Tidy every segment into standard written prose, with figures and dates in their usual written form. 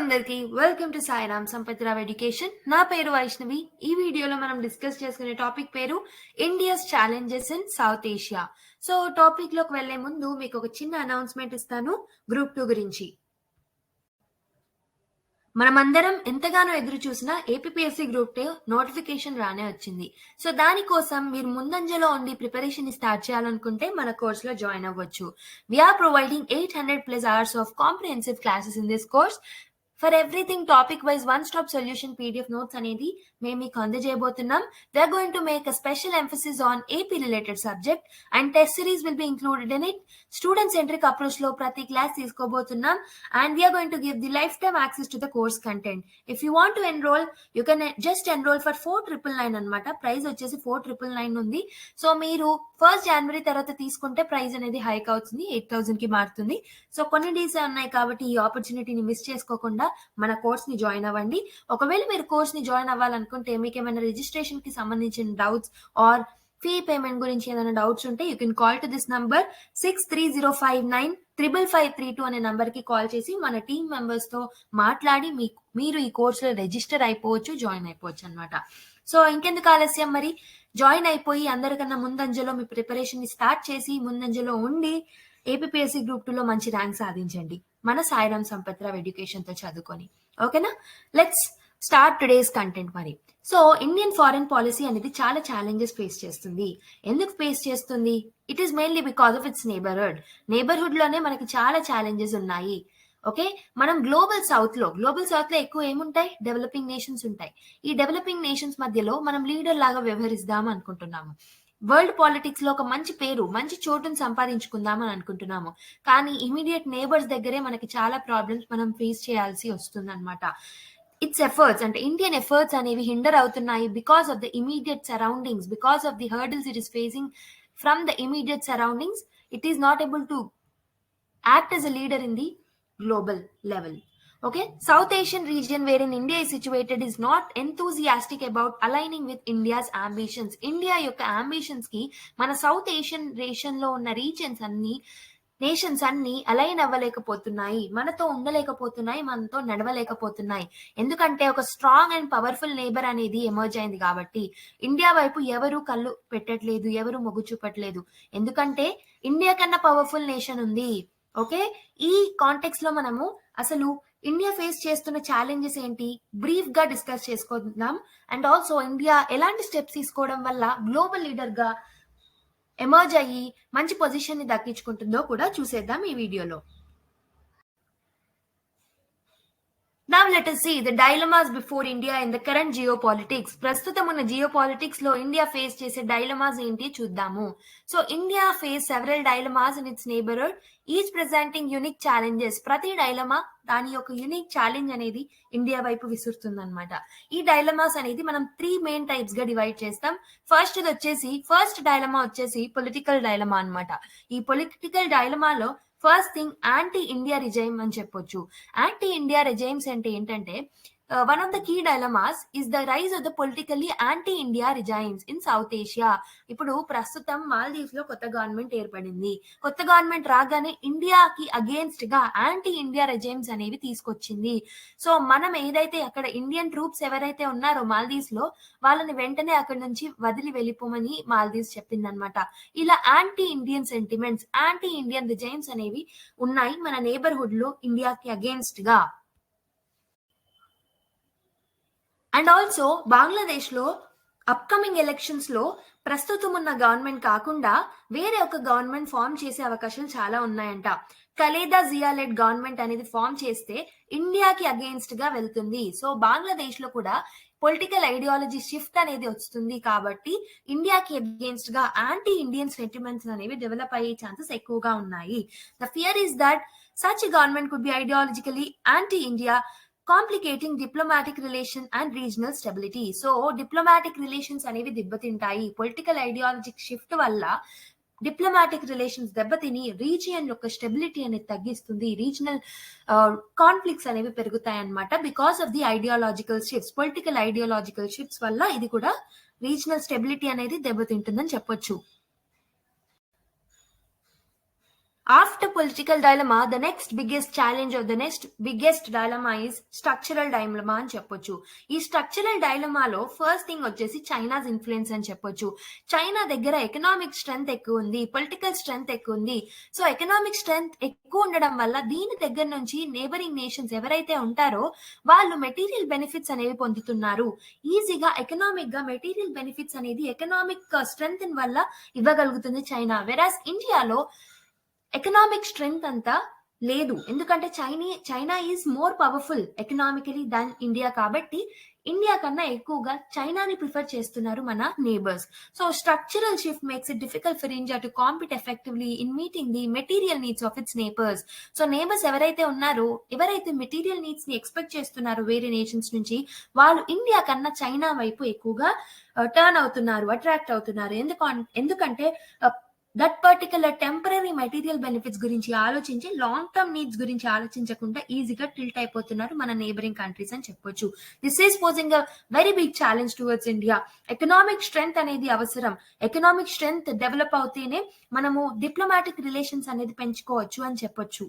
అందరికి welcome to Sairam Sampatirao education. నా పేరు వైష్ణవి. ఈ వీడియోలో మనం డిస్కస్ చేసుకునే టాపిక్ పేరు India's challenges in South Asia. So topic లోకి వెళ్లే ముందు మీకు ఒక చిన్న అనౌన్స్మెంట్ ఇస్తాను గ్రూప్ 2 గురించి. మనమందరం ఎంతగానో ఎదురు చూసిన ఏపీఎస్సీ గ్రూప్ 2 నోటిఫికేషన్ రానే వచ్చింది. సో దానికోసం మీరు ముందంజలో ఉండి ప్రిపరేషన్ స్టార్ట్ చేయాలనుకుంటే మన కోర్సులో జాయిన్ అవ్వచ్చు. We are providing 800+ hours of comprehensive classes in this course. For everything topic wise one stop solution PDF notes అనేది మేము మీకు అందజేయబోతున్నాం. We are going to make a special emphasis on AP related subject and test series will be included in it. Student centric approach లో ప్రతి class తీసుకోబోతున్నాం and we are going to give the lifetime access to the course content. If you want to enroll, you can just enroll for 4999 అన్నమాట. Price వచ్చేసి 4999 ఉంది. So మీరు 1st January తర్వాత తీసుకుంటే price అనేది hike అవుతుంది, 8000 కి మారుతుంది. సో కొన్ని డేస్ ఉన్నాయి కాబట్టి ఈ ఆపర్చునిటీని మిస్ చేసుకోకుండా మన కోర్స్ ని జాయిన్ అవ్వండి. ఒకవేళ మీరు కోర్స్ ని జాయిన్ అవ్వాలనుకుంటే మీకు ఏమైనా రిజిస్ట్రేషన్ కి సంబంధించిన డౌట్స్ ఆర్ ఫీ పేమెంట్ గురించి ఏదైనా డౌట్స్ ఉంటే you can call to this number 6305955532 అనే నంబర్ కి కాల్ చేసి మన టీమ్ మెంబర్స్ తో మాట్లాడి మీరు ఈ కోర్స్ లో రిజిస్టర్ అయిపోవచ్చు, జాయిన్ అయిపోవచ్చు అన్నమాట. సో ఇంకెందుకు ఆలస్యం, మరి జాయిన్ అయిపోయి అందరికన్నా ముందంజలో మీ ప్రిపరేషన్ ని స్టార్ట్ చేసి ముందంజలో ఉండి ఏపీఎస్సీ గ్రూప్ 2 లో మంచి ర్యాంక్ సాధించండి మన సాయిరామ్ సంపత్రావ్ ఎడ్యుకేషన్ తో చదువుకొని. ఓకేనా, లెట్స్ స్టార్ట్ టుడేస్ కంటెంట్. మరి సో ఇండియన్ ఫారెన్ పాలసీ అనేది చాలా ఛాలెంజెస్ ఫేస్ చేస్తుంది. ఎందుకు ఫేస్ చేస్తుంది? It is mainly because of it's neighbourhood లోనే మనకి చాలా ఛాలెంజెస్ ఉన్నాయి. ఓకే, మనం గ్లోబల్ సౌత్ లో ఎక్కువ ఏముంటాయి? డెవలపింగ్ నేషన్స్ ఉంటాయి. ఈ డెవలపింగ్ నేషన్స్ మధ్యలో మనం లీడర్ లాగా వ్యవహరిద్దాం అనుకుంటున్నాము. వరల్డ్ పాలిటిక్స్ లో ఒక మంచి పేరు, మంచి చోటును సంపాదించుకుందాం అని అనుకుంటున్నాము. కానీ ఇమీడియట్ నేబర్స్ దగ్గరే మనకి చాలా ప్రాబ్లమ్స్ మనం ఫేస్ చేయాల్సి వస్తుంది అనమాట. ఇట్స్ ఎఫర్ట్స్ అంటే ఇండియన్ ఎఫర్ట్స్ అనేవి హిండర్ అవుతున్నాయి because of the immediate surroundings, because of the hurdles it is facing from the immediate surroundings. It is not able to act as a leader in the global level. Okay, South Asian region wherein India is situated is not enthusiastic about aligning with India's ambitions. India యొక్క ambitions కి మన south Asian ration లో ఉన్న nations అన్ని align అవ్వలేకపోతున్నాయి, మనతో ఉండలేకపోతున్నాయి, మనతో నడవలేకపోతున్నాయి. ఎందుకంటే ఒక స్ట్రాంగ్ అండ్ పవర్ఫుల్ నేబర్ అనేది ఎమర్జ్ అయింది కాబట్టి ఇండియా వైపు ఎవరు కళ్ళు పెట్టట్లేదు, ఎవరు మొగ్గు చూపట్లేదు. ఎందుకంటే ఇండియా కన్నా పవర్ఫుల్ నేషన్ ఉంది. ఓకే, ఈ కాంటెక్స్ట్ లో మనము అసలు ఇండియా ఫేస్ చేస్తున్న ఛాలెంజెస్ ఏంటి బ్రీఫ్ గా డిస్కస్ చేసుకుందాం. అండ్ ఆల్సో ఇండియా ఎలాంటి స్టెప్స్ తీసుకోవడం వల్ల గ్లోబల్ లీడర్ గా ఎమర్జ్ అయ్యి మంచి పొజిషన్ ని దక్కించుకుంటుందో కూడా చూసేద్దాం ఈ వీడియోలో. Now let us see the dilemmas before India in the current geopolitics. ప్రస్తుతం ఉన్న జియోపాలిటిక్స్ లో ఇండియా ఫేస్ చేసే డైలమాస్ ఏంటి చూద్దాము. So India face several dilemmas in it's neighbourhood, each presenting unique challenges. ప్రతి డైలమా దాని యొక్క యూనిక్ ఛాలెంజ్ అనేది ఇండియా వైపు విసురుతుంది అనమాట. ఈ డైలమాస్ అనేది మనం 3 మెయిన్ టైప్స్ గా డివైడ్ చేస్తాం. ఫస్ట్ డైలమా వచ్చేసి పొలిటికల్ డైలమా అన్నమాట. ఈ పొలిటికల్ డైలమాలో first thing anti India regime అని చెప్పొచ్చు. యాంటీ ఇండియా రిజైమ్స్ అంటే ఏంటంటే one of the key dilemmas is the rise of the politically anti India regimes in South Asia. ఇప్పుడు ప్రస్తుతం మాల్దీవ్స్ లో కొత్త గవర్నమెంట్ ఏర్పడింది. కొత్త గవర్నమెంట్ రాగానే ఇండియాకి అగేన్స్ట్ గా యాంటీ ఇండియా రిజైమ్స్ అనేవి తీసుకొచ్చింది. సో మనం ఏదైతే అక్కడ ఇండియన్ ట్రూప్స్ ఎవరైతే ఉన్నారో మాల్దీవ్స్ లో వాళ్ళని వెంటనే అక్కడ నుంచి వదిలి వెళ్ళిపోమని మాల్దీవ్స్ చెప్పిందనమాట. ఇలా anti Indian sentiments, anti Indian regimes అనేవి ఉన్నాయి మన నేబర్హుడ్ లో ఇండియాకి అగేన్స్ట్ గా. అండ్ ఆల్సో బంగ్లాదేశ్ లో అప్కమింగ్ ఎలక్షన్స్ లో ప్రస్తుతం ఉన్న గవర్నమెంట్ కాకుండా వేరే ఒక గవర్నమెంట్ ఫామ్ చేసే అవకాశాలు చాలా ఉన్నాయంట. ఖలేదా జియా లెడ్ గవర్నమెంట్ అనేది ఫామ్ చేస్తే ఇండియాకి అగేన్స్ట్ గా వెళ్తుంది. సో బంగ్లాదేశ్ లో కూడా పొలిటికల్ ఐడియాలజీ షిఫ్ట్ అనేది వస్తుంది కాబట్టి ఇండియాకి అగేన్స్ట్ గా యాంటీ ఇండియన్ సెంటిమెంట్స్ అనేవి డెవలప్ అయ్యే ఛాన్సెస్ ఎక్కువగా ఉన్నాయి. The fear is that such government could be ideologically anti India, complicating diplomatic relation and regional stability. So diplomatic relations అనేవి దెబ్బతింటాయి. పొలిటికల్ ఐడియాలజిక్ షిఫ్ట్ వల్ల డిప్లొమాటిక్ రిలేషన్స్ దెబ్బతిని రీజియన్ యొక్క స్టెబిలిటీ అనేది తగ్గిస్తుంది. రీజనల్ కాన్ఫ్లిక్ట్స్ అనేవి పెరుగుతాయి అన్నమాట because of the ideological shifts. Political ideological shifts వల్ల ఇది కూడా రీజనల్ స్టెబిలిటీ అనేది దెబ్బతింటుందని చెప్పొచ్చు. After political dilemma, the next biggest challenge or the next biggest dilemma is structural dilemma అని చెప్పొచ్చు. ఈ స్ట్రక్చరల్ డైలమాలో ఫస్ట్ థింగ్ వచ్చేసి చైనాస్ ఇన్ఫ్లుయెన్స్ అని చెప్పొచ్చు. చైనా దగ్గర ఎకనామిక్ స్ట్రెంగ్త్ ఎక్కువ ఉంది, పొలిటికల్ స్ట్రెంగ్త్ ఎక్కువ ఉంది. సో ఎకనామిక్ స్ట్రెంగ్త్ ఎక్కువ ఉండడం వల్ల దీని దగ్గర నుంచి నేబరింగ్ నేషన్స్ ఎవరైతే ఉంటారో వాళ్ళు మెటీరియల్ బెనిఫిట్స్ అనేవి పొందుతున్నారు. ఈజీగా ఎకనామిక్ గా మెటీరియల్ బెనిఫిట్స్ అనేది ఎకనామిక్ స్ట్రెంగ్త్ వల్ల ఇవ్వగలుగుతుంది చైనా. వెరాస్ ఇండియాలో ఎకనామిక్ స్ట్రెంగ్త్ అంతా లేదు, ఎందుకంటే China is more powerful economically than India. కాబట్టి ఇండియా కన్నా ఎక్కువగా చైనాని ప్రిఫర్ చేస్తున్నారు మన neighbours. So structural shift makes it difficult for India to compete effectively in meeting the material needs of it's neighbours. So neighbours ఎవరైతే ఉన్నారో, ఎవరైతే material needs ని expect చేస్తున్నారో వేరే నేషన్స్ నుంచి, వాళ్ళు ఇండియా కన్నా చైనా వైపు ఎక్కువగా టర్న్ అవుతున్నారు, అట్రాక్ట్ అవుతున్నారు. ఎందుకంటే that particular temporary material benefits గురించి ఆలోచించి లాంగ్ టర్మ్ నీడ్స్ గురించి ఆలోచించకుండా ఈజీగా టిల్ట్ అయిపోతున్నారు మన నేబరింగ్ కంట్రీస్ అని చెప్పొచ్చు. This is posing a very big challenge towards India. Economic strength అనేది అవసరం. ఎకనామిక్ స్ట్రెంగ్త్ డెవలప్ అవుతేనే మనము డిప్లొమాటిక్ రిలేషన్స్ అనేది పెంచుకోవచ్చు అని చెప్పొచ్చు.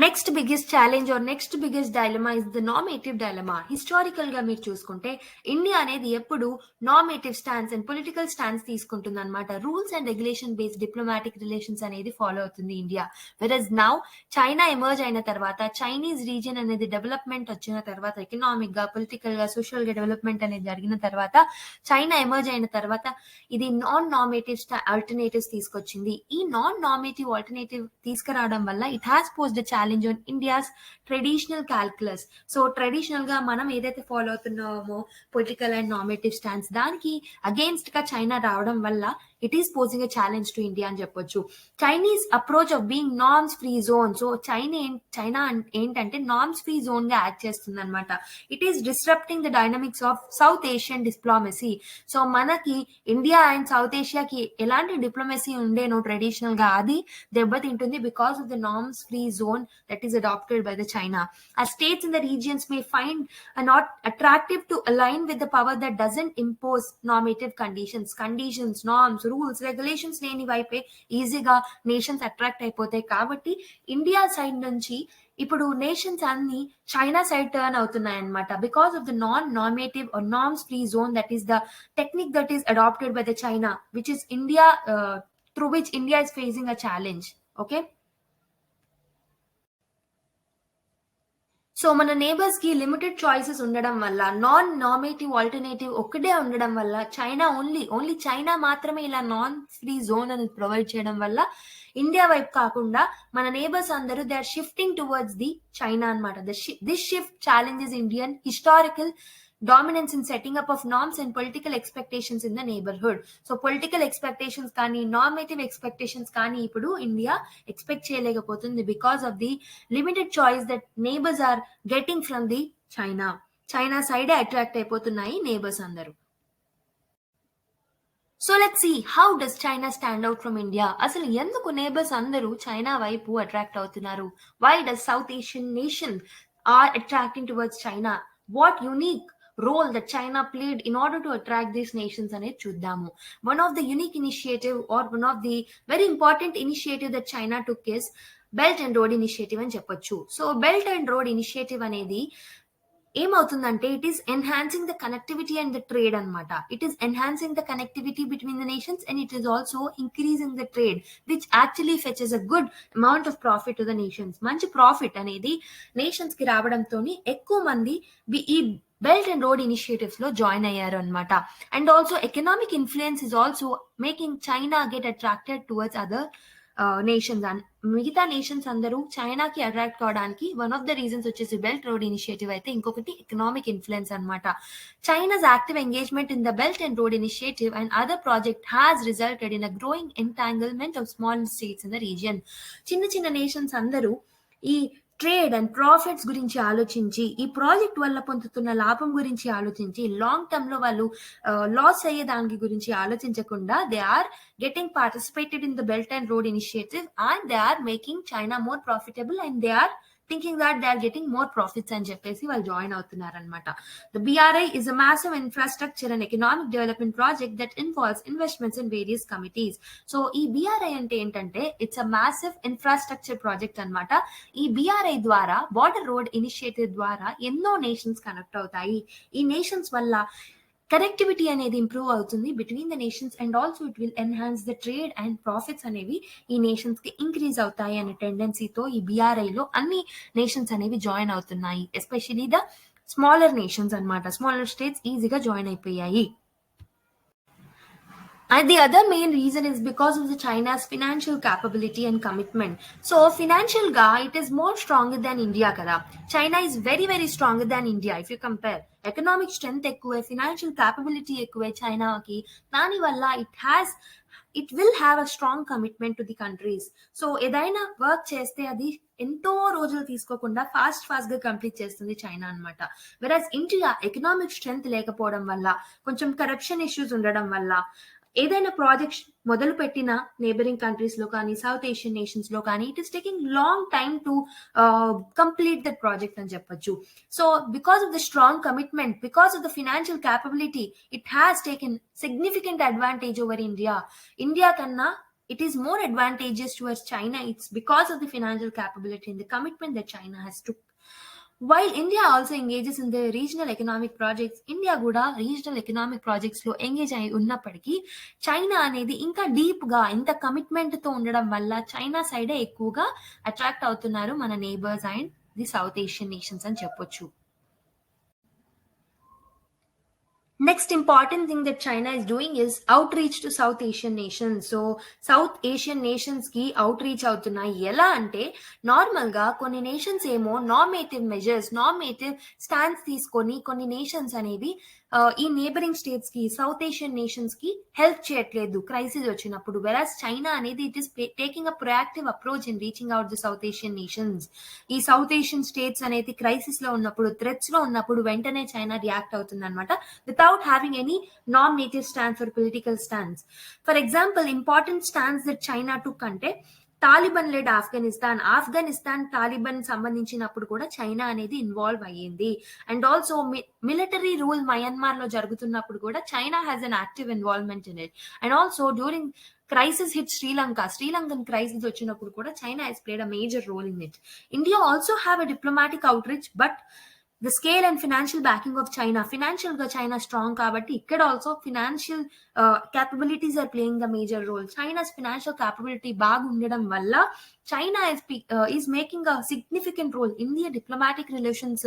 Next biggest challenge or next biggest dilemma is the normative dilemma. Historical గా మీరు చూసుకుంటే ఇండియా అనేది ఎప్పుడు normative stance and political stance తీసుకుంటుంది అనమాట. Rules and regulation based diplomatic relations అనేది ఫాలో అవుతుంది India. Versus now China emerge అయిన తర్వాత, చైనీస్ రీజియన్ అనేది డెవలప్మెంట్ వచ్చిన తర్వాత, ఎకనామిక్ గా, పొలిటికల్ గా, సోషల్ గా డెవలప్మెంట్ అనేది జరిగిన తర్వాత, చైనా ఎమర్జ్ అయిన తర్వాత ఇది నాన్ నార్మేటివ్ ఆల్టర్నేటివ్స్ తీసుకొచ్చింది. ఈ నాన్ నార్మేటివ్ ఆల్టర్నేటివ్ తీసుకురావడం వల్ల it has posed challenge on India's traditional calculus. So traditional గా మనం ఏదైతే ఫాలో అవుతున్నామో పొలిటికల్ అండ్ నార్మేటివ్ స్టాండ్స్, దానికి అగేన్స్ట్ గా చైనా రావడం వల్ల it is posing a challenge to India అని చెప్పొచ్చు. Chinese approach of being norms free zone. So China ఏంటంటే నార్మ్స్ ఫ్రీ జోన్ గా యాక్ట్ చేస్తుంది అనమాట. It is disrupting the dynamics of South Asian diplomacy. So మనకి India and South ఏషియాకి ఎలాంటి diplomacy ఉండేనో traditional గా, అది దెబ్బతింటుంది because of the norms free zone that is adopted by the China. As states in the regions may find not attractive to align with the power that doesn't impose normative conditions, norms, rules, regulations లేని వైపే ఈజీగా nations attract అయిపోతాయి. కాబట్టి India side నుంచి ఇప్పుడు nations అన్ని China side turn అవుతున్నాయి అనమాట. Because of the non normative or norms free zone, that is the technique that is adopted by the China, which is India, through which India is facing a challenge. Okay. So మన neighbours కి limited choices ఉండడం వల్ల, non normative alternative ఒక్కటే ఉండడం వల్ల, China only China మాత్రమే ఇలా non free zone అనేది ప్రొవైడ్ చేయడం వల్ల ఇండియా వైపు కాకుండా మన నేబర్స్ అందరూ they are shifting towards the China అనమాట. This shift challenges Indian historical dominance in setting up of norms and political expectations in the neighborhood. So political expectations కానీ, normative expectations కానీ ఇప్పుడు ఇండియా ఎక్స్పెక్ట్ చేయలేకపోతుంది because of the limited choice that neighbors are getting from the China సైడే attract అయిపోతున్నాయి neighbours అందరూ. So let's see how does China stand out from India. అసలు ఎందుకు neighbours అందరూ చైనా వైపు అట్రాక్ట్ అవుతున్నారు? Why does South Asian nation are attracting towards China? What unique role that China played in order to attract these nations అనేది చూద్దాము. One of the unique initiative or one of the very important initiative that China took is Belt and Road Initiative అని చెప్పొచ్చు. So Belt and Road Initiative అనేది ఏమవుతుందంటే it is enhancing the connectivity and the trade అనమాట. It is enhancing the connectivity between the nations and it is also increasing the trade, which actually fetches a good amount of profit to the nations. మంచి profit అనేది nations కి రావడంతో ఎక్కువ మంది ఈ belt and road initiatives లో join అయ్యారు అనమాట. And also economic influence is also making China get attracted towards other nations. మిగతా నేషన్స్ అందరూ చైనాకి అట్రాక్ట్ కావడానికి వన్ ఆఫ్ ద రీజన్స్ వచ్చేసి బెల్ట్ రోడ్ ఇనిషియేటివ్ అయితే, ఇంకొకటి ఎకనామిక్ ఇన్ఫ్లుయెన్స్ అనమాట. China's active engagement in the belt and road initiative and other project has resulted in a growing entanglement of small states in the region. చిన్న nations అందరూ ఈ trade and profits గురించి ఆలోచించి, ఈ project వల్ల పొందుతున్న లాభం గురించి ఆలోచించి, లాంగ్ టర్మ్ లో వాళ్ళు లాస్ అయ్యే దాని గురించి ఆలోచించకుండా they are getting participated in the Belt and Road Initiative and they are making China more profitable and they are thinking that they are getting more profits అని చెప్పేసి వాళ్ళు జాయిన్ అవుతున్నారనమాట. The BRI is a massive infrastructure and economic development project that involves investments in various committees. So ఈ BRI అంటే ఏంటంటే it's a massive infrastructure project అనమాట. ఈ BRI ద్వారా బార్డర్ రోడ్ ఇనిషియేటివ్ ద్వారా ఎన్నో నేషన్స్ కనెక్ట్ అవుతాయి. ఈ నేషన్స్ వల్ల కనెక్టివిటీ అనేది ఇంప్రూవ్ అవుతుంది between the nations and also it will enhance the trade and profits అనేవి ఈ నేషన్స్ కి ఇంక్రీజ్ అవుతాయి అనే టెండెన్సీతో ఈ BRI లో అన్ని నేషన్స్ అనేవి జాయిన్ అవుతున్నాయి. ఎస్పెషలీ ద స్మాలర్ నేషన్స్ అన్నమాట. స్మాలర్ స్టేట్స్ ఈజీగా జాయిన్ అయిపోయాయి. And the other main reason is because of the China's financial capability and commitment. So financial ga, it is more stronger than India kada. China is very, very stronger than India if you compare. Economic strength ఎక్కువే, financial capability ఎక్కువే చైనాకి. దానివల్ల it will have a strong commitment to the countries. So ఏదైనా work చేస్తే అది ఎంతో రోజులు తీసుకోకుండా ఫాస్ట్ గా కంప్లీట్ చేస్తుంది చైనా అనమాట. వెరాజ్ ఇండియా ఎకనామిక్ స్ట్రెంగ్త్ లేకపోవడం వల్ల, కొంచెం కరప్షన్ ఇష్యూస్ ఉండడం వల్ల ఏదైనా ప్రాజెక్ట్ మొదలు పెట్టిన నేబరింగ్ కంట్రీస్ లో కానీ సౌత్ ఏషియన్ నేషన్స్ లో కానీ it is taking long time to complete that project అని చెప్పొచ్చు. So because of the strong commitment, because of the financial capability, it has taken significant advantage over India కన్నా it is more advantageous towards China. It's because of the financial capability and the commitment that China has took. While India also engages in the regional economic projects, India కూడా regional economic projects లో engage అయి ఉన్నప్పటికీ China అనేది ఇంకా deep గా ఇంత commitment తో ఉండడం వల్ల చైనా సైడే ఎక్కువగా అట్రాక్ట్ అవుతున్నారు మన neighbours and the South Asian nations అని చెప్పొచ్చు. Next important thing that China is doing is outreach to South Asian nations. So South Asian nations ki outreach అవుతున్నాయి. ఎలా అంటే నార్మల్ గా కొన్ని నేషన్స్ ఏమో నార్మేటివ్ స్టాండ్స్ తీసుకొని కొన్ని నేషన్స్ అనేవి ఈ నేబరింగ్ స్టేట్స్ కి సౌత్ ఏషియన్ నేషన్స్ కి హెల్ప్ చేయట్లేదు క్రైసిస్ వచ్చినప్పుడు. వెరాస్ చైనా అనేది it is taking a proactive approach in reaching out the South Asian nations. ఈ సౌత్ ఏషియన్ స్టేట్స్ అనేది క్రైసిస్ లో ఉన్నప్పుడు, థ్రెట్స్ లో ఉన్నప్పుడు వెంటనే చైనా రియాక్ట్ అవుతుంది అనమాట, without having any non-native stance or political stance. For example, important stance that China took ante Taliban led Afghanistan Taliban సంబంధించినప్పుడు కూడా చైనా అనేది ఇన్వాల్వ్ అయ్యింది. And also military rule Myanmar లో జరుగుతున్నప్పుడు కూడా China has an active involvement in it. And also during crisis hit Sri Lankan crisis వచ్చినప్పుడు కూడా China has played a major role in it. India also have a diplomatic outreach, but the scale and financial backing of China, financial ga China strong kabatti ikkada also financial capabilities are playing the major role. China's financial capability baga undadam valla China is making a significant role in the diplomatic relations,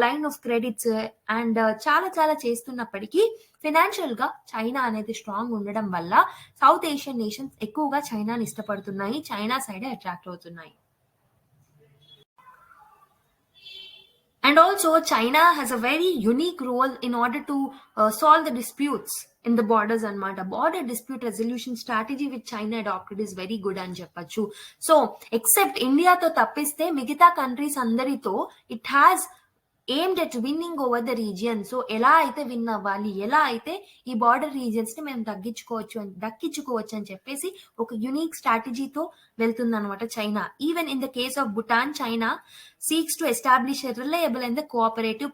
line of credits and చాలా చేస్తున్నప్పటికీ financial గా China అనేది strong ఉండడం వల్ల south Asian nations ఎక్కువగా చైనాని ఇష్టపడుతున్నాయి, China side attract అవుతున్నాయి. And also China has a very unique role in order to solve the disputes in the borders anamata. Border dispute resolution strategy which China adopted is very good అని చెప్పొచ్చు. So except India తో తప్పిస్తే మిగతా countries అందరితో it has aimed at winning over the region. So ఎలా అయితే win అవ్వాలి, ఎలా అయితే ఈ బార్డర్ రీజియన్స్ ని మేము దక్కించుకోవచ్చు అని చెప్పేసి ఒక యునిక్ స్ట్రాటజీతో వెళ్తుంది అనమాట China. Even in the case of Bhutan, China seeks to establish a reliable and the cooperative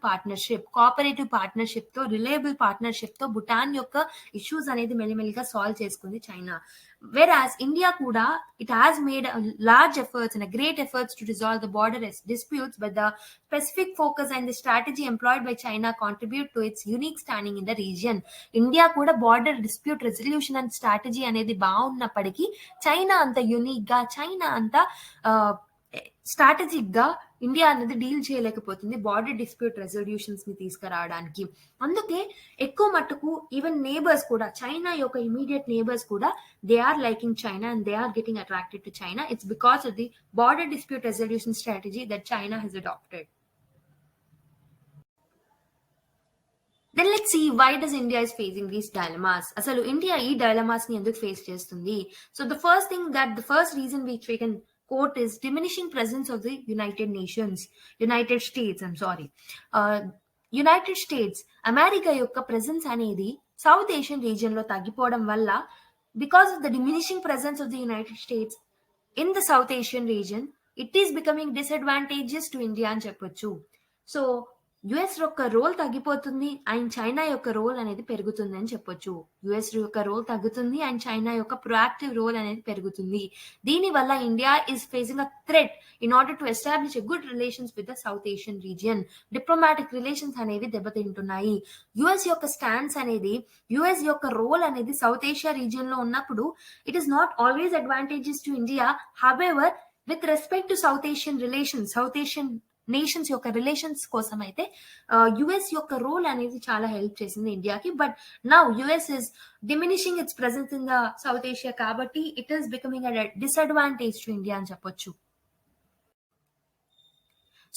partnership తో రిలయబుల్ పార్ట్నర్షిప్ తో భూటాన్ యొక్క ఇష్యూస్ అనేది మెల్లిమెల్లిగా సాల్వ్ చేసుకుంది China. Whereas India kuda, it has made large efforts and a great efforts to resolve the border disputes, but the specific focus and the strategy employed by China contribute to its unique standing in the region. India kuda border dispute resolution and strategy అనేది బాగున్నప్పటికీ China అంత unique గా, China అంత strategic గా India అనేది deal చేయలేకపోతుంది border dispute resolutions ని తీసుకురావడానికి. అందుకే ఎక్కువ మట్టుకు ఈవెన్ నేబర్స్ కూడా, చైనా యొక్క ఇమీడియట్ నేబర్స్ కూడా they are liking China and they are getting attracted to China. It's because of the border dispute resolution strategy that China has adapted. Then let's see, why does India is facing these dilemmas? Asalu India ee dilemmas ni enduku face chestundi? So the first reason which we can quote is diminishing presence of the United States. United States, America yokka presence అనేది south Asian region లో తగ్గిపోవడం వల్ల, because of the diminishing presence of the United States in the South Asian region, it is becoming disadvantages to India అని చెప్పొచ్చు. So US యొక్క role తగ్గిపోతుంది and China యొక్క role అనేది పెరుగుతుంది అని చెప్పొచ్చు. యుఎస్ యొక్క రోల్ తగ్గుతుంది అండ్ చైనా యొక్క ప్రొయాక్టివ్ రోల్ అనేది పెరుగుతుంది. దీనివల్ల India is facing a threat in order to establish a good relations with the south Asian region. Diplomatic relations అనేవి దెబ్బతింటున్నాయి. యుఎస్ యొక్క స్టాండ్స్ అనేది, యుఎస్ యొక్క రోల్ అనేది సౌత్ ఏషియా రీజియన్ లో ఉన్నప్పుడు it is not always advantages to India. However with respect to south Asian relations, south Asian nations యొక్క relations కోసం అయితే యుఎస్ యొక్క రోల్ అనేది చాలా హెల్ప్ చేసింది ఇండియాకి. But now US is diminishing its presence in the South Asia కాబట్టి it is becoming a disadvantage to India అని చెప్పొచ్చు.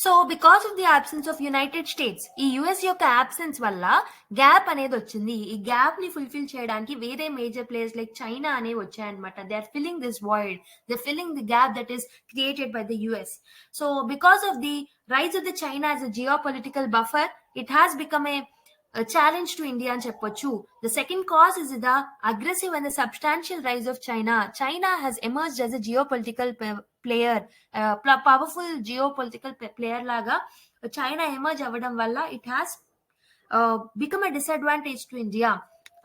So because of the absence of United States, ఈ యుఎస్ యొక్క అబ్సెన్స్ వల్ల గ్యాప్ అనేది వచ్చింది. ఈ గ్యాప్ ని ఫుల్ఫిల్ చేయడానికి వేరే మేజర్ ప్లేయర్స్ లైక్ చైనా అనేవి వచ్చాయన్నమాట. They are filling this void, they filling the gap that is created by the US. So because of the rise of the China as a geopolitical buffer, it has become a challenge to India అని చెప్పొచ్చు. The second cause is the aggressive and the substantial rise of China. China has emerged as a geopolitical player, powerful geopolitical player లాగా China emerge అవ్వడం వల్ల it has become a disadvantage to India.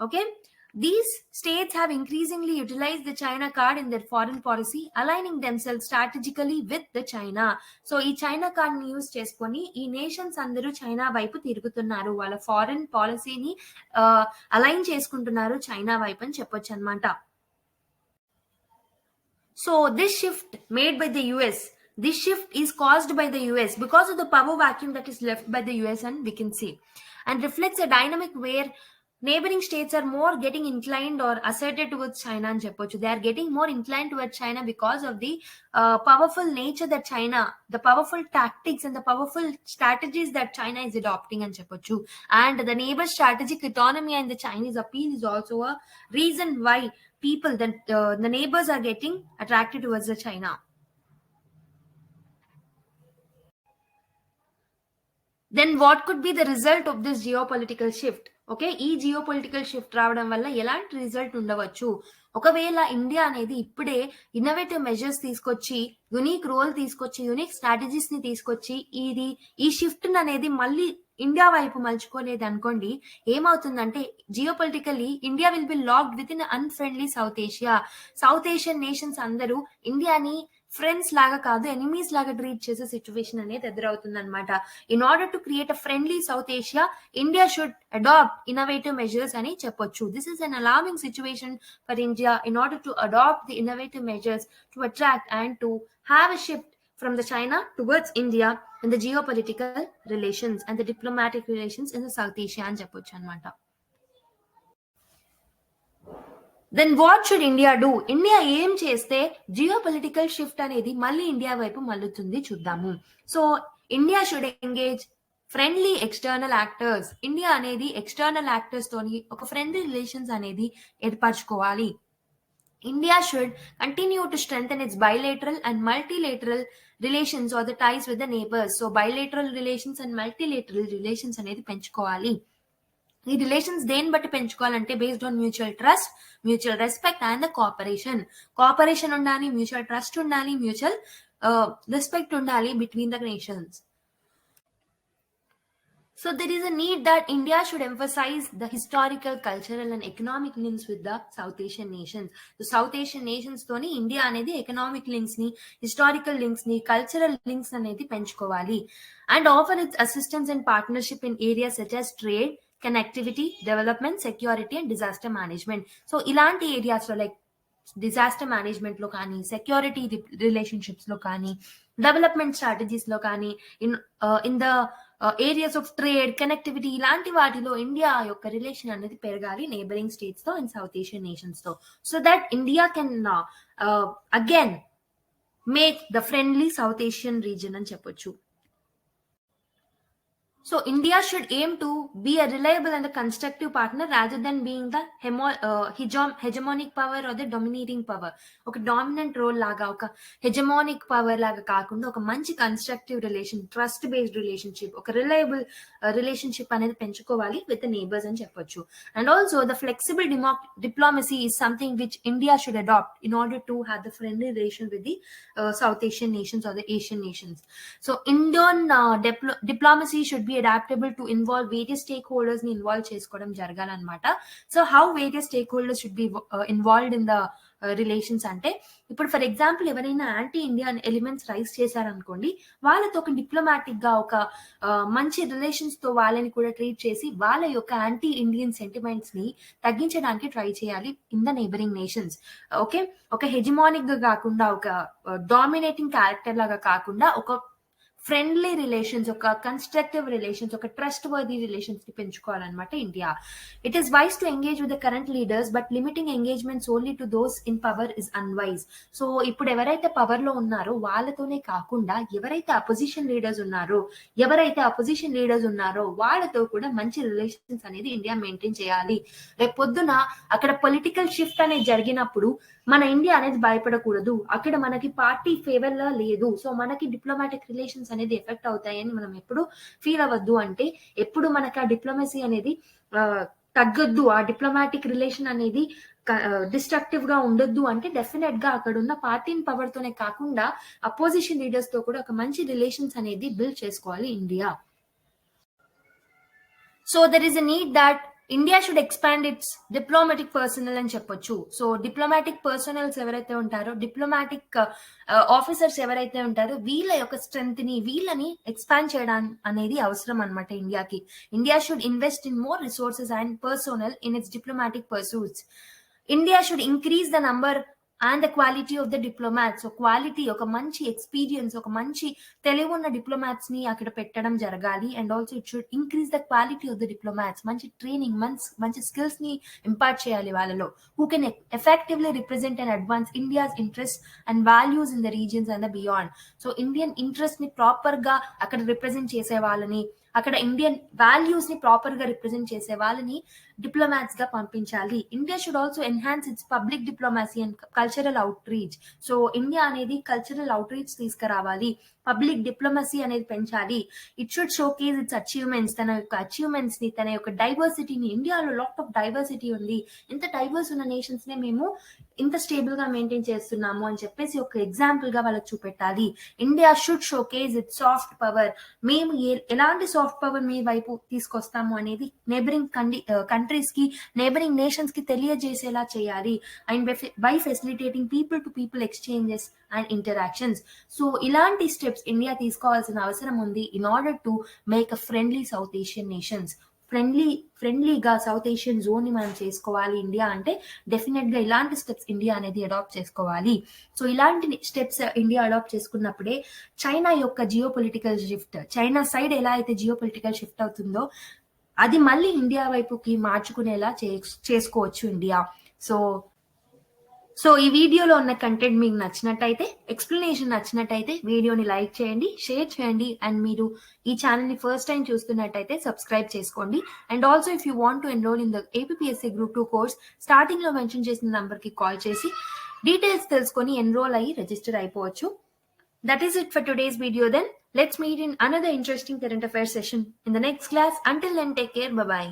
Okay, these states have increasingly utilized the China card in their foreign policy, aligning themselves strategically with the China. So ఈ China card ని use చేసుకొని ఈ nations అందరూ China వైపు తిరుగుతున్నారు, వాళ్ళ foreign పాలసీని align చేసుకుంటున్నారు చైనా వైపు అని చెప్పొచ్చు అనమాట. So this shift made by the US, this shift is caused by the US because of the power vacuum that is left by the US, and we can see, and reflects a dynamic where neighboring states are more getting inclined or asserted towards China and చెప్పొచ్చు. They are getting more inclined towards China because of the powerful nature that China, the powerful tactics and the powerful strategies that China is adopting and చెప్పొచ్చు. And the neighbor strategic autonomy and the Chinese appeal is also a reason why people, the neighbors are getting attracted towards the China. Then what could be the result of this geopolitical shift? Okay, ఈ geopolitical shift రావడం వల్ల ఎలాంటి result ఉండవచ్చు? ఒకవేళ India అనేది ఇప్పుడే innovative measures తీసుకొచ్చి, unique role తీసుకొచ్చి, యునిక్ స్ట్రాటజీస్ ని తీసుకొచ్చి ఈ షిఫ్ట్ అనేది మళ్ళీ ఇండియా వైపు మలుచుకోలేదు అనుకోండి, ఏమవుతుందంటే geopolitically India will be locked with in unfriendly South Asia. South Asian nations అందరూ ఇండియాని ఫ్రెండ్స్ లాగా కాదు, ఎనిమీస్ లాగా ట్రీట్ చేసే సిచ్యువేషన్ అనేది ఎదురవుతుంది అనమాట. In order to create a friendly South Asia, India should adapt innovative measures అని చెప్పొచ్చు. This is an alarming situation for India in order to adapt the innovative measures to attract and to have a shift from the China towards India in the geopolitical relations and the diplomatic relations in the South Asia అని చెప్పొచ్చు అనమాట. Then what should India do? India ఏం చేస్తే geopolitical shift అనేది మళ్ళీ India వైపు మళ్ళుతుంది చూద్దాము. So India should engage friendly external actors. India అనేది ఎక్స్టర్నల్ యాక్టర్స్ తోని ఒక ఫ్రెండ్లీ రిలేషన్స్ అనేది ఏర్పరచుకోవాలి. India should continue to strengthen its bilateral and multilateral relations or the ties with the neighbors. So bilateral relations and multilateral relations అనేది పెంచుకోవాలి. ఈ relations దేని బట్టి పెంచుకోవాలంటే based on mutual trust, mutual respect and the cooperation ఉండాలి, mutual trust ఉండాలి, mutual respect ఉండాలి between the nations. So there is a need that India should emphasize the historical, cultural and economic links with the South Asian nations. So South Asian nations toni India anedi economic links ni, historical links ni, cultural links anedi penchukovali, and offer its assistance and partnership in areas such as trade, connectivity, development, security and disaster management. So ilanti areas lo like disaster management లో కానీ, security relationships లో కానీ, development strategies లో కానీ, in the areas of trade, connectivity, ఇలాంటి వాటిలో India యొక్క relation అనేది పెరగాలి నేబరింగ్ స్టేట్స్ తో అండ్ సౌత్ ఏషియన్ నేషన్స్ తో, so that India can again make the friendly South Asian reason అని చెప్పొచ్చు. So India should aim to be a reliable and a constructive partner rather than being the hegemonic power or the dominating power. ఒక dominant role లాగా, ఒక hegemonic power లాగా కాకుండా ఒక మంచి constructive relation, trust based relationship, ఒక reliable relationship అనేది పెంచుకోవాలి విత్ నేబర్స్ అని చెప్పొచ్చు. And also the flexible diplomacy is something which India should adapt in order to have the friendly relation with the South Asian nations or the Asian nations. So Indian diplomacy should be adaptable to involve various stakeholders ని involve చేసుకోవడం జరగాలన్నమాట. So how various stake holders should be involved in the relations అంటే, ఇప్పుడు for example ఎవరైనా anti Indian elements rise చేశారనుకోండి, వాళ్ళతో ఒక diplomatic గా ఒక మంచి రిలేషన్స్ తో వాళ్ళని కూడా ట్రీట్ చేసి వాళ్ళ యొక్క యాంటీ ఇండియన్ సెంటిమెంట్స్ ని తగ్గించడానికి ట్రై చేయాలి in the neighbouring nations. Okay, ఒక హెజిమానిక్ గా కాకుండా, ఒక డామినేటింగ్ క్యారెక్టర్ లాగా కాకుండా, ఒక ఫ్రెండ్లీ రిలేషన్స్, ఒక కన్స్ట్రక్టివ్ రిలేషన్స్, ఒక ట్రస్ట్ వర్దీ రిలేషన్స్ ని పెంచుకోవాలన్నమాట India. It is wise to engage with the current leaders, but limiting engagements only to those in power is unwise. So ఇప్పుడు ఎవరైతే పవర్ లో ఉన్నారో వాళ్ళతోనే కాకుండా ఎవరైతే అపోజిషన్ లీడర్స్ ఉన్నారో వాళ్ళతో కూడా మంచి రిలేషన్స్ అనేది ఇండియా మెయింటైన్ చేయాలి. రేపు పొద్దున అక్కడ పొలిటికల్ షిఫ్ట్ అనేది జరిగినప్పుడు మన ఇండియా అనేది భయపడకూడదు. అక్కడ మనకి పార్టీ ఫేవర్ లా లేదు, సో మనకి డిప్లొమాటిక్ రిలేషన్స్ అనేది ఎఫెక్ట్ అవుతాయని మనం ఎప్పుడు ఫీల్ అవ్వద్దు. అంటే ఎప్పుడు మనకి ఆ డిప్లొమసీ అనేది తగ్గొద్దు, ఆ డిప్లొమాటిక్ రిలేషన్ అనేది డిస్ట్రక్టివ్ గా ఉండొద్దు అంటే డెఫినెట్ గా అక్కడ ఉన్న పార్టీని పవర్ తోనే కాకుండా అపోజిషన్ లీడర్స్ తో కూడా ఒక మంచి రిలేషన్స్ అనేది బిల్డ్ చేసుకోవాలి India. So there is a need that India should expand its diplomatic personnel అని చెప్పొచ్చు. సో డిప్లొమాటిక్ పర్సనల్స్ ఎవరైతే ఉంటారో, డిప్లొమాటిక్ ఆఫీసర్స్ ఎవరైతే ఉంటారో, వీళ్ళ యొక్క స్ట్రెంగ్త్ ని, వీళ్ళని ఎక్స్పాండ్ చేయడం అనేది అవసరం అనమాట ఇండియాకి. India should invest in more resources and personal in it's diplomatic pursuits. India should increase the number and the quality of the diplomats. ఒక క్వాలిటీ, ఒక మంచి ఎక్స్పీరియన్స్, ఒక మంచి తెలివి ఉన్న డిప్లొమాట్స్ ని అక్కడ పెట్టడం జరగాలి. And also it should increase the quality of the diplomats. మంచి ట్రైనింగ్, మంచి స్కిల్స్ ని ఇంపార్ట్ చేయాలి వాళ్ళలో, who can effectively represent and advance India's interest and values in the regions and the beyond. So Indian interest ని proper గా అక్కడ represent చేసే వాళ్ళని, అక్కడ ఇండియన్ వాల్యూస్ ని ప్రాపర్ గా రిప్రజెంట్ చేసే వాళ్ళని డిప్లొమాట్స్ గా పంపించాలి. India should also enhance it's public diplomacy and cultural out reach. So India అనేది కల్చరల్ అవుట్ రీచ్ తీసుకురావాలి, పబ్లిక్ డిప్లొమసీ అనేది పెంచాలి. It should showcase it's achievements, తన యొక్క అచీవ్మెంట్స్ ని, తన యొక్క డైవర్సిటీని. ఇండియాలో లాట్ ఆఫ్ డైవర్సిటీ ఉంది, ఇంత డైవర్స్ ఉన్న నేషన్స్ నే మేము ఇంత స్టేబుల్ గా మెయింటైన్ చేస్తున్నాము అని చెప్పేసి ఒక ఎగ్జాంపుల్ గా వాళ్ళకి చూపెట్టాలి. India should showcase its soft power. మేము ఎలాంటి సాఫ్ట్ పవర్ మీ వైపు తీసుకొస్తాము అనేది నేబరింగ్ కంట్రీస్ కి, నేబరింగ్ నేషన్స్ కి తెలియజేసేలా చేయాలి. And by facilitating people to people exchanges and interactions. So ఇలాంటి స్టెప్స్ ఇండియా తీసుకోవాల్సిన అవసరం ఉంది in order to make a friendly South Asian nations. ఫ్రెండ్లీగా సౌత్ ఏషియన్ జోన్ ని మనం చేసుకోవాలి ఇండియా అంటే, డెఫినెట్ గా ఇలాంటి స్టెప్స్ ఇండియా అనేది అడాప్ట్ చేసుకోవాలి. సో ఇలాంటి స్టెప్స్ ఇండియా అడాప్ట్ చేసుకున్నప్పుడే చైనా యొక్క జియోపొలిటికల్ షిఫ్ట్, చైనా సైడ్ ఎలా అయితే జియోపొలిటికల్ షిఫ్ట్ అవుతుందో అది మళ్ళీ ఇండియా వైపుకి మార్చుకునేలా చేసుకోవచ్చు ఇండియా. సో ఈ వీడియోలో ఉన్న కంటెంట్ మీకు నచ్చినట్టయితే, ఎక్స్ప్లెనేషన్ నచ్చినట్టయితే వీడియోని లైక్ చేయండి, షేర్ చేయండి. అండ్ మీరు ఈ ఛానల్ ని ఫస్ట్ టైం చూస్తున్నట్టయితే సబ్స్క్రైబ్ చేసుకోండి. And also if you want to enrol in the APSC group 2 course, starting లో మెన్షన్ చేసిన నంబర్ కి కాల్ చేసి డీటెయిల్స్ తెలుసుకొని ఎన్రోల్ అయ్యి రిజిస్టర్ అయిపోవచ్చు. That is it for today's video then. Let's meet in another interesting current affairs session in the next class. Until then, take care. Bye-bye.